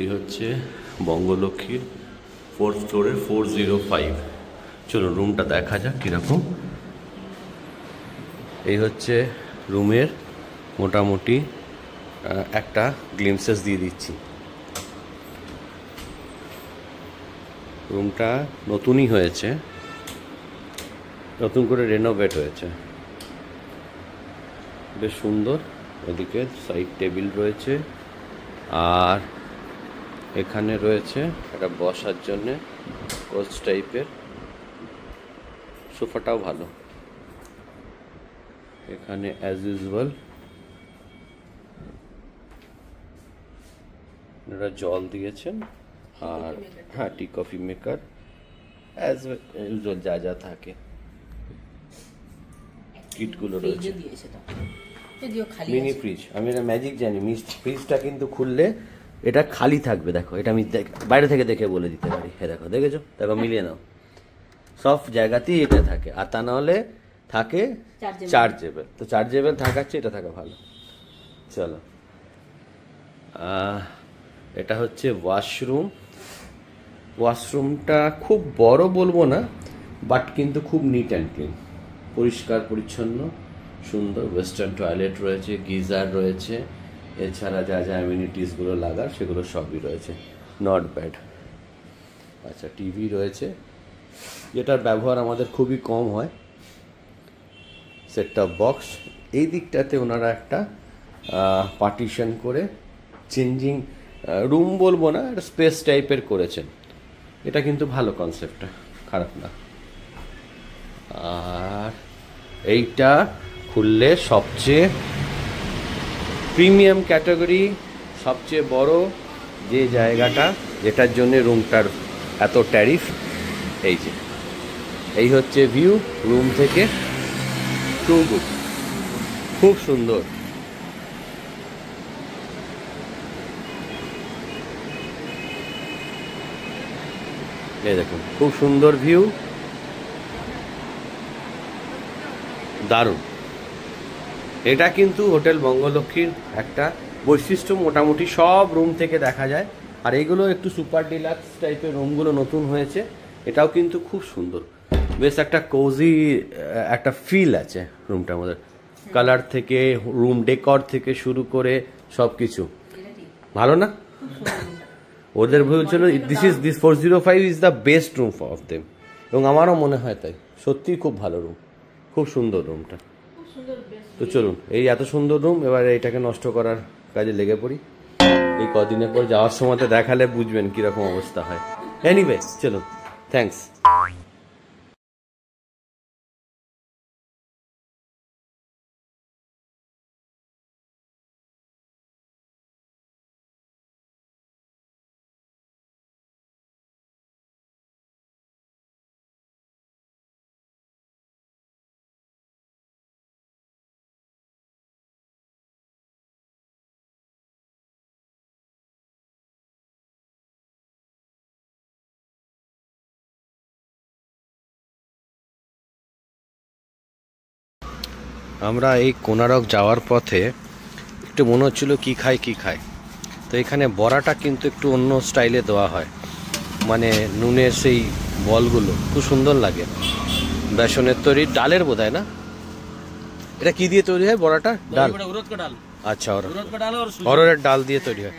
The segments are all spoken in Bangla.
এই হচ্ছে বঙ্গলক্ষ্মীর 4th ফ্লোরের 405। চলো রুমটা দেখা যাক কীরকম। এই হচ্ছে রুমের মোটামুটি একটা গ্লিমসেস দিয়ে দিচ্ছি। রুমটা নতুনই হয়েছে, নতুন করে রেনোভেট হয়েছে, বেশ সুন্দর। এদিকে সাইড টেবিল রয়েছে, আর এখানে রয়েছে একটা বসার জন্যে কোচ টাইপের, সোফাটাও ভালো। এখানে অ্যাজ ইউজুয়াল এরা জল দিয়েছেন, আর হ্যাঁ tea coffee maker as usual যা যা থাকে কিটগুলো রয়েছে। মিনি ফ্রিজ, আমি এটা ম্যাজিক জানি। ফ্রিজটা কিন্তু খুললে এটা খালি থাকবে, দেখো এটা আমি বাইরে থেকে দেখে বলে দিতে পারি। হ্যাঁ দেখো, দেখেছো, দেখো মিলিয়ে নাও, সব জায়গাতেই এটা থাকে। আর তা নাহলে থাকে চার্জেবল, তো চার্জেবল থাকাচ্ছে, এটা থাকা ভালো। চলো, এটা হচ্ছে ওয়াশরুম। ওয়াশরুমটা খুব বড় বলবো না, বাট কিন্তু খুব নিট অ্যান্ড ক্লিন, পরিষ্কার পরিচ্ছন্ন, সুন্দর। ওয়েস্টার্ন টয়লেট রয়েছে, গিজার রয়েছে, এছাড়া যা যা অ্যামিনিটিসগুলো লাগার সেগুলো সবই রয়েছে, নট ব্যাড। আচ্ছা, টিভি রয়েছে, যেটার ব্যবহার আমাদের খুবই কম হয়। সেট টপ বক্স, এই দিকটাতে ওনারা একটা পার্টিশন করে চেঞ্জিং রুম বলবো না, একটা স্পেস টাইপের করেছেন। এটা কিন্তু ভালো কনসেপ্টটা, খারাপ না। আর এইটা খুললে সবচেয়ে প্রিমিয়াম ক্যাটাগরি, সবচেয়ে বড় যে জায়গাটা, যেটার জন্য রুমটার এত ট্যারিফ, এই যে এই হচ্ছে ভিউ রুম থেকে। টু গুড, খুব সুন্দর। এই দেখুন, খুব সুন্দর ভিউ, দারুণ। এটা কিন্তু হোটেল বঙ্গলক্ষ্মীর একটা বৈশিষ্ট্য, মোটামুটি সব রুম থেকে দেখা যায়। আর এইগুলো একটু সুপার ডিলাক্স টাইপের রুমগুলো নতুন হয়েছে, এটাও কিন্তু খুব সুন্দর, বেশ একটা কোজি একটা ফিল আছে রুমটার মধ্যে। কালার থেকে, রুম ডেকর থেকে শুরু করে সব কিছু ভালো না? ওদের বলছিল this 405 is the best room of them, এবং আমারও মনে হয় তাই। সত্যিই খুব ভালো রুম, খুব সুন্দর রুমটা। তো চলুন, এই এত সুন্দর রুম, এবার এইটাকে নষ্ট করার কাজে লেগে পড়ি। এই কদিনের পর যাওয়ার সময় দেখালে বুঝবেন কিরকম অবস্থা হয়। এনিওয়ে চলুন, থ্যাঙ্কস। আমরা এই কোনারক যাওয়ার পথে একটু মনে হচ্ছিল কি খাই। তো এখানে বড়াটা কিন্তু একটু অন্য স্টাইলে দেওয়া হয়, মানে নুনের সেই বলগুলো খুব সুন্দর লাগে। বেসনের তৈরি, ডালের বোধহয় না, এটা কি দিয়ে তৈরি হয় বড়াটা? ডাল, আচ্ছা, অরহরের ডাল দিয়ে তৈরি হয়,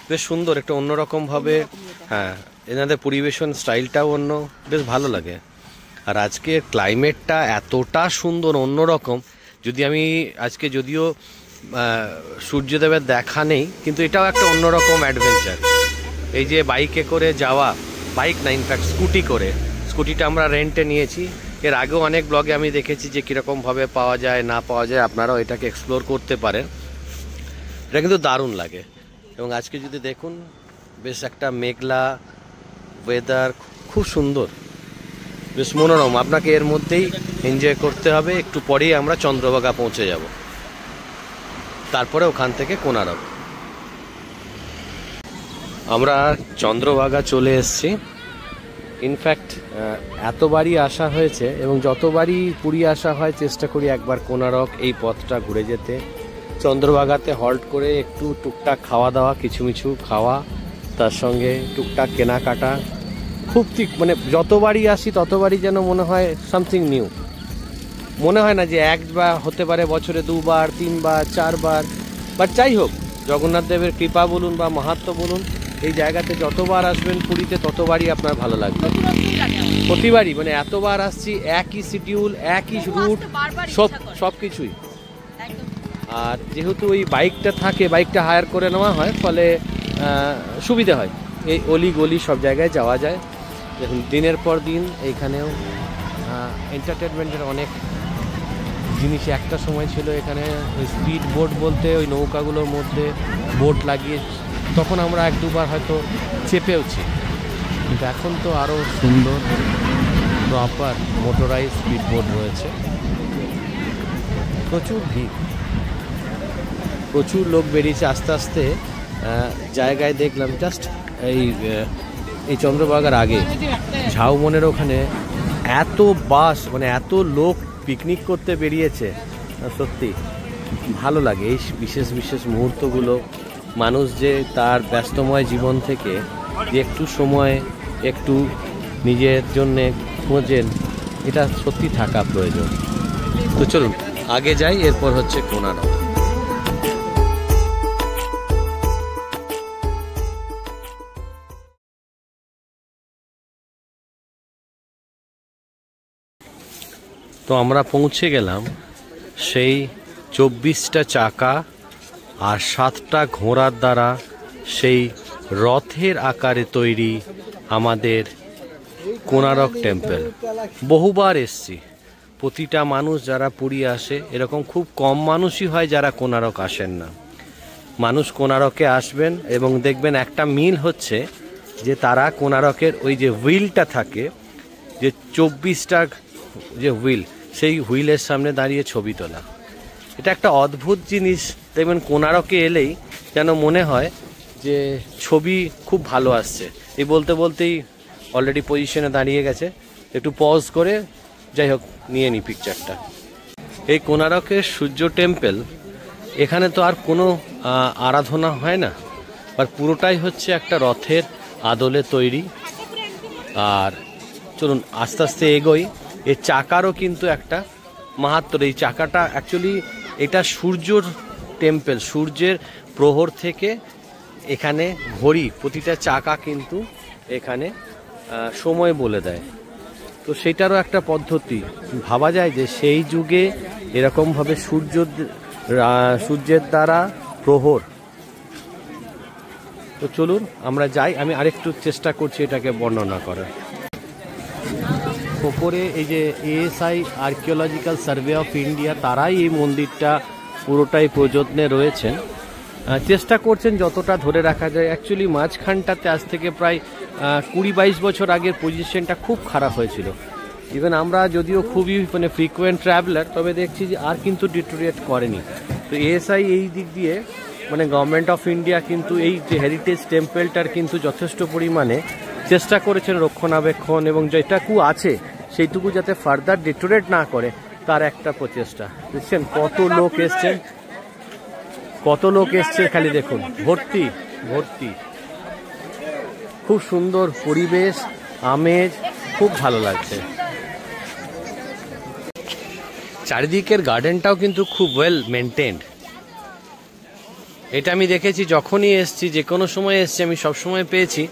বেশ সুন্দর, একটা অন্যরকম ভাবে। হ্যাঁ, এনাদের পরিবেশন স্টাইলটাও অন্য, বেশ ভালো লাগে। আর আজকে ক্লাইমেটটা এতটা সুন্দর, অন্যরকম। যদি আমি আজকে, যদিও সূর্যদেবের দেখা নেই, কিন্তু এটাও একটা অন্যরকম অ্যাডভেঞ্চার। এই যে বাইকে করে যাওয়া, বাইক না ইনফ্যাক্ট স্কুটি করে, স্কুটিটা আমরা রেন্টে নিয়েছি। এর আগেও অনেক ব্লগে আমি দেখেছি যে কীরকমভাবে পাওয়া যায় না পাওয়া যায়, আপনারাও এটাকে এক্সপ্লোর করতে পারেন। এটা কিন্তু দারুণ লাগে। এবং আজকে যদি দেখুন, বেশ একটা মেঘলা ওয়েদার, খুব সুন্দর, বেশ মনোরম। আপনাকে এর মধ্যেই এনজয় করতে হবে। একটু পরেই আমরা চন্দ্রভাগা পৌঁছে যাব, তারপরে ওখান থেকে কোনারক। আমরা চন্দ্রভাগা চলে এসেছি। ইনফ্যাক্ট এতবারই আসা হয়েছে, এবং যতবারই পুরী আসা হয় চেষ্টা করি একবার কোনারক এই পথটা ঘুরে যেতে। চন্দ্রভাগাতে হল্ট করে একটু টুকটাক খাওয়া দাওয়া, কিছু খাওয়া, তার সঙ্গে টুকটাক কেনাকাটা। খুব ঠিক মানে যতবারই আসি ততবারই যেন মনে হয় সামথিং নিউ। মনে হয় না যে একবার, হতে পারে বছরে 2 বার 3 বার 4 বার, বাট যাই হোক, জগন্নাথ দেবের কৃপা বলুন বা মাহাত্ম্য বলুন, এই জায়গাতে যতবার আসবেন পুরীতে ততবারই আপনার ভালো লাগবে। প্রতিবারই মানে এতবার আসছি, একই শিডিউল, একই রুট, সব কিছুই। আর যেহেতু ওই বাইকটা থাকে, বাইকটা হায়ার করে নেওয়া হয়, ফলে সুবিধা হয়, এই অলি গলি সব জায়গায় যাওয়া যায়। দেখুন দিনের পর দিন এইখানেও এন্টারটেনমেন্টের অনেক জিনিস। একটা সময় ছিল এখানে ওই স্পিড বোট বলতে, ওই নৌকাগুলোর মধ্যে বোট লাগিয়ে, তখন আমরা 1-2 বার হয়তো চেপেওছি, কিন্তু এখন তো আরও সুন্দর প্রপার মোটরাইজ স্পিড বোট রয়েছে। প্রচুর ভিড়, প্রচুর লোক বেরিয়েছে আস্তে আস্তে। জায়গায় দেখলাম জাস্ট এই চন্দ্রভাগার আগে ঝাউবনের ওখানে এত বাস, মানে এত লোক পিকনিক করতে বেরিয়েছে, সত্যি ভালো লাগে এই বিশেষ বিশেষ মুহূর্তগুলো। মানুষ যে তার ব্যস্তময় জীবন থেকে যে একটু সময় একটু নিজের জন্যে খোঁজেন, এটা সত্যি থাকা প্রয়োজন। তো চলুন আগে যাই, এরপর হচ্ছে কোনারক। তো আমরা পৌঁছে গেলাম সেই 24টা চাকা আর 7টা ঘোড়ার দ্বারা সেই রথের আকারে তৈরি আমাদের কোনারক টেম্পল। বহুবার এসছি। প্রতিটা মানুষ যারা পুরী আসে, এরকম খুব কম মানুষই হয় যারা কোনারক আসেন না। মানুষ কোনারকে আসবেন এবং দেখবেন একটা মিল হচ্ছে যে তারা কোনারকের ওই যে হুইলটা থাকে, যে 24টা যে হুইল, সেই হুইলের সামনে দাঁড়িয়ে ছবি তোলা। এটা একটা অদ্ভুত জিনিস। দেখবেন কোনারকে এলেই যেন মনে হয় যে ছবি খুব ভালো আসছে। এই বলতে বলতেই অলরেডি পজিশনে দাঁড়িয়ে গেছে, একটু পজ করে যাই হোক নিয়ে নিই পিকচারটা। এই কোনারকের সূর্য টেম্পল, এখানে তো আর কোনো আরাধনা হয় না, আর পুরোটাই হচ্ছে একটা রথের আদলে তৈরি। আর চলুন আস্তে আস্তে এগোই। এই চাকারও কিন্তু একটা মাহাত্ম্য। এই চাকাটা অ্যাকচুয়ালি এটা সূর্যর টেম্পল, সূর্যের প্রহর থেকে এখানে ঘড়ি, প্রতিটা চাকা কিন্তু এখানে সময় বলে দেয়। তো সেটারও একটা পদ্ধতি। ভাবা যায় যে সেই যুগে এরকমভাবে সূর্যের দ্বারা প্রহর। তো চলুন আমরা যাই, আমি আরেকটু চেষ্টা করছি এটাকে বর্ণনা করার। ওপরে এই যে ASI archaeological survey of India, তারাই এই মন্দিরটা পুরোটাই প্রযত্নে রয়েছেন, চেষ্টা করছেন যতটা ধরে রাখা যায়। অ্যাকচুয়ালি মাঝখানটাতে আজ থেকে প্রায় 20-22 বছর আগের পজিশনটা খুব খারাপ হয়েছিল। ইভেন আমরা যদিও খুবই মানে ফ্রিকোয়েন্ট ট্রাভেলার, তবে দেখছি যে আর কিন্তু ডিটোরিয়েট করেনি। তো এএসআই এই দিক দিয়ে মানে গভর্নমেন্ট অফ ইন্ডিয়া কিন্তু এই যে হেরিটেজ টেম্পলটার কিন্তু যথেষ্ট পরিমাণে চেষ্টা করেছেন রক্ষণাবেক্ষণ, এবং যেটুকু আছে সেইটুকু যাতে ফার্দার ডিটোরেট না করে তার একটা প্রচেষ্টা। দেখছেন কত লোক এসছেন, কত লোক এসছে, খালি দেখুন ভর্তি ভর্তি। খুব সুন্দর পরিবেশ, আমেজ, খুব ভালো লাগছে। চারিদিকের গার্ডেনটাও কিন্তু খুব ওয়েল মেনটেন্ড। এটা আমি দেখেছি যখনই এসছি, যে কোনো সময় এসছি, আমি সবসময় পেয়েছি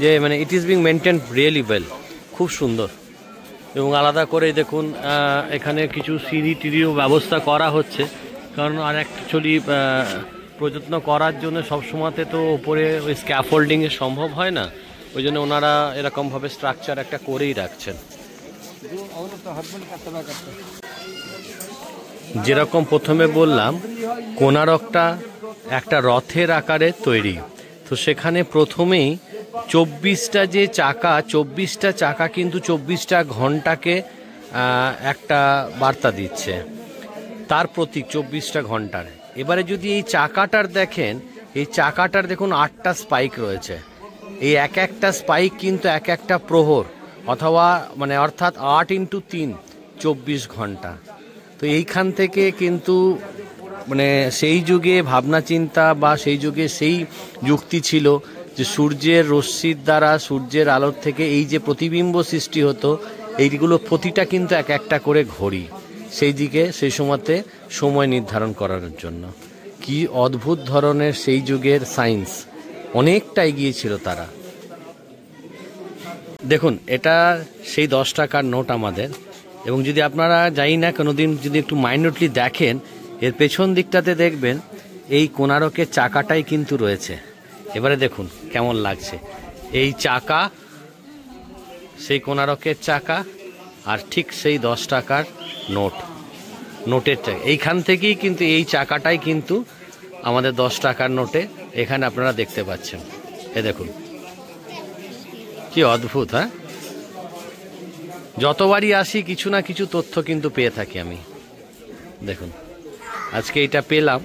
যে মানে it is being maintained really well, খুব সুন্দর। এবং আলাদা করে দেখুন এখানে কিছু সিঁড়ি টিড়িও ব্যবস্থা করা হচ্ছে, কারণ আর অ্যাকচুয়ালি প্রযত্ন করার জন্য সবসময়তে তো ওপরে ওই স্ক্যাফোল্ডিংয়ে সম্ভব হয় না, ওই জন্য ওনারা এরকমভাবে স্ট্রাকচার একটা করেই রাখছেন। যেরকম প্রথমে বললাম কোনারকটা একটা রথের আকারে তৈরি, তো সেখানে প্রথমেই 24টা যে চাকা, 24টা চাকা কিন্তু 24টা ঘন্টাকে একটা বার্তা দিচ্ছে, তার প্রতীক 24টা ঘন্টার। এবারে যদি এই চাকাটার দেখেন, এই চাকাটার দেখুন 8টা স্পাইক রয়েছে। এই এক একটা স্পাইক কিন্তু এক একটা প্রহর, অথবা মানে অর্থাৎ 8 × 3 24 ঘন্টা। তো এইখান থেকে কিন্তু মানে সেই যুগে ভাবনা চিন্তা বা সেই যুগে সেই যুক্তি ছিল যে সূর্যের রশ্মির দ্বারা, সূর্যের আলোর থেকে এই যে প্রতিবিম্ব সৃষ্টি হতো, এইগুলো প্রতিটা কিন্তু এক একটা করে ঘড়ি, সেই দিকে সেই সময়তে সময় নির্ধারণ করার জন্য। কি অদ্ভুত ধরনের সেই যুগের সায়েন্স, অনেকটা এগিয়ে ছিল তারা। দেখুন, এটা সেই 10 টাকার নোট আমাদের। এবং যদি আপনারা জানি না কোনোদিন যদি একটু মাইন্যুটলি দেখেন, এর পেছন দিকটাতে দেখবেন এই কোণারকের চাকাটাই কিন্তু রয়েছে। এবারে দেখুন কেমন লাগছে, এই চাকা সেই কোণারকের চাকা, আর ঠিক সেই 10 টাকার নোটের চাকা। এইখান থেকেই কিন্তু এই চাকাটাই কিন্তু আমাদের 10 টাকার নোটে এখানে আপনারা দেখতে পাচ্ছেন। এ দেখুন কি অদ্ভুত। হ্যাঁ, যতবারই আসি কিছু না কিছু তথ্য কিন্তু পেয়ে থাকি আমি। দেখুন আজকে এটা পেলাম,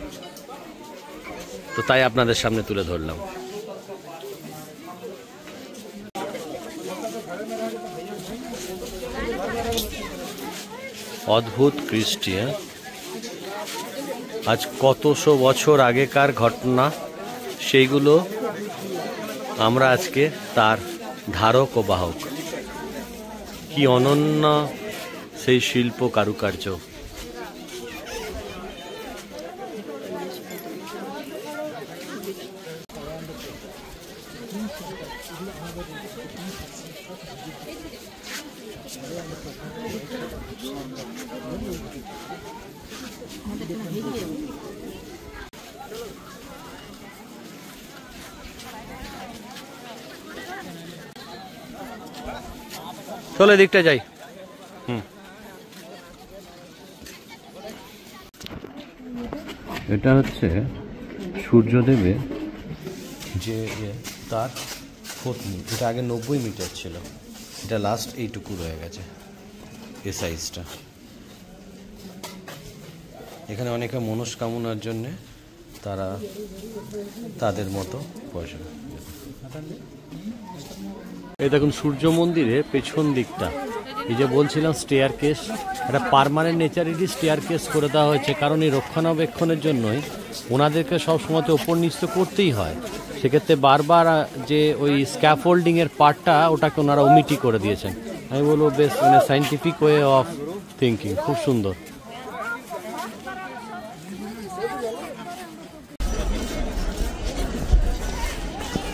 তো তাই আপনাদের সামনে তুলে ধরলাম। অদ্ভুত কৃষ্টি। আজ কতশো বছর আগেকার ঘটনা, সেইগুলো আমরা আজকে তার ধারক ও বাহক। কি অনন্য সেই শিল্প কারুকার্য। চলো এদিকটা যাই। এটা হচ্ছে সূর্যদেবের যে তার পত্নী, এটা আগে 90 মিটার ছিল, এটা লাস্ট এইটুকু রয়ে গেছে এ সাইজটা। এখানে অনেকে মনস্কামনার জন্যে তারা তাদের মতো পয়সা। এই দেখুন সূর্য মন্দিরের পেছন দিকটা, এই যে বলছিলাম স্টেয়ার কেস, একটা পার্মানেন্ট নেচারেরই স্টেয়ার কেস করে দেওয়া হয়েছে, কারণ এই রক্ষণাবেক্ষণের জন্যই ওনাদেরকে সবসময় ওপর নিচ তো করতেই হয়। সেক্ষেত্রে বারবার যে ওই স্ক্যাফোল্ডিংয়ের পার্টটা, ওটাকে ওনারা ওমিটি করে দিয়েছেন। আমি বলবো বেশ মানে সাইন্টিফিক ওয়ে অফ থিঙ্কিং, খুব সুন্দর।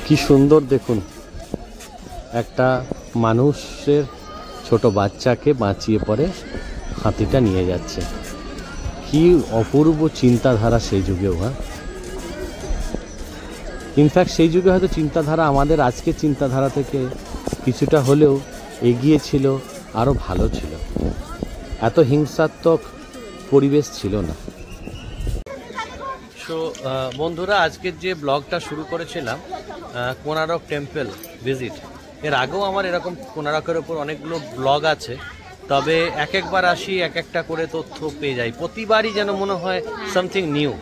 কি সুন্দর দেখুন, একটা মানুষের ছোট বাচ্চাকে বাঁচিয়ে পরে হাতিটা নিয়ে যাচ্ছে। কি অপূর্ব চিন্তাধারা সেই যুগেও। হ্যাঁ, ইনফ্যাক্ট সেই যুগে হয়তো চিন্তাধারা আমাদের আজকের চিন্তাধারা থেকে কিছুটা হলেও এগিয়ে ছিল, আরও ভালো ছিল, এত হিংসাত্মক পরিবেশ ছিল না। সো বন্ধুরা, আজকের যে ব্লগটা শুরু করেছিলাম কোণারক টেম্পল ভিজিট, এর আগেও আমার এরকম কোণারকের ওপর অনেকগুলো ব্লগ আছে, তবে এক একবার আসি এক একটা করে তথ্য পেয়ে যাই, প্রতিবারই যেন মনে হয় সামথিং নিউ।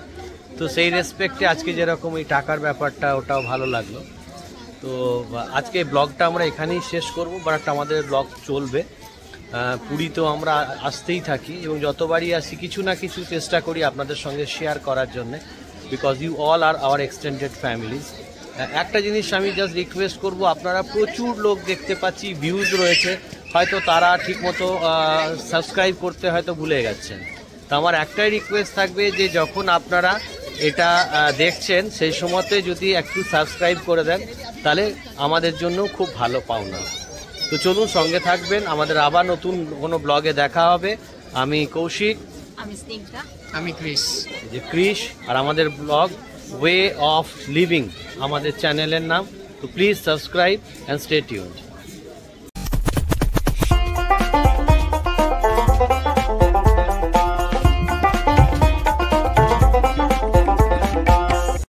তো সেই রেসপেক্টে আজকে যেরকম এই টাকার ব্যাপারটা, ওটাও ভালো লাগলো। তো আজকে ব্লগটা আমরা এখানেই শেষ করব, বাট আমাদের ব্লগ চলবে। পুরী তো আমরা আসতেই থাকি, এবং যতবারই আসি কিছু না কিছু চেষ্টা করি আপনাদের সঙ্গে শেয়ার করার জন্য, because you all are our extended families. একটা জিনিস আমি জাস্ট রিকোয়েস্ট করব, আপনারা প্রচুর লোক দেখতে পাচ্ছি, ভিউজ রয়েছে, হয়তো তারা ঠিকমতো সাবস্ক্রাইব করতে হয়তো ভুলে গেছেন। তো আমার একটাই রিকোয়েস্ট থাকবে যে যখন আপনারা এটা দেখছেন সেই সময়তে যদি একটু সাবস্ক্রাইব করে দেন, তাহলে আমাদের জন্য খুব ভালো পাওনা। তো চলুন, সঙ্গে থাকবেন, আমাদের আবার নতুন কোনো ব্লগে দেখা হবে। আমি কৌশিক, আমি স্নিগ্ধা, আমি ক্রিস। যে ক্রিস, আর আমাদের ব্লগ ওয়ে অফ লিভিং আমাদের চ্যানেলের নাম। তো please subscribe and stay tuned.